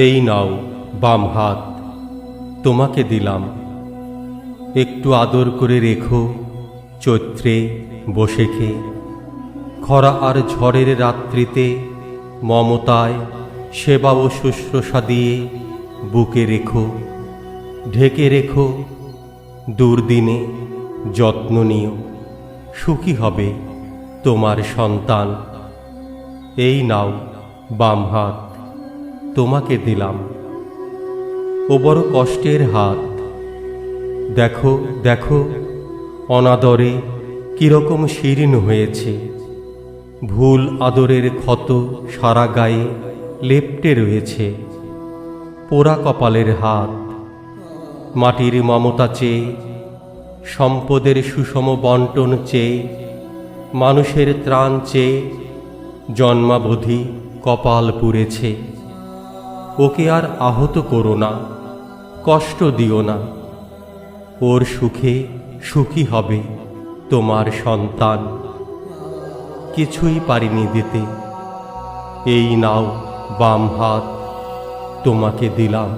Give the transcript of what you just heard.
এই নাও বাম হাত, তোমাকে দিলাম। একটু আদর করে রেখো চৈত্রে বসেখে, খরা আর ঝড়ের রাত্রিতে মমতায় সেবা ও শুশ্রূষা দিয়ে বুকে রেখো, ঢেকে রেখো। দুর্দিনে যত্ন নিও, সুখী হবে তোমার সন্তান। এই নাও বাম হাত, তোমাকে দিলাম। ও বড় কষ্টের হাত, দেখো দেখো অনাদরে কিরকম শীর্ণ হয়েছে। ভুল আদরের ক্ষত সারা গায়ে লেপ্টে রয়েছে। পোড়া কপালের হাত, মাটির মমতা চেয়ে, সম্পদের সুষম বন্টন চেয়ে, মানুষের ত্রাণ চেয়ে জন্মাবধি কপাল পুড়েছে। ওকে আর আহত করো না, কষ্ট দিও না। ওর সুখে সুখী হবে তোমার সন্তান। কিছুই পারিনি দিতে, এই নাও বাম হাত, তোমাকে দিলাম।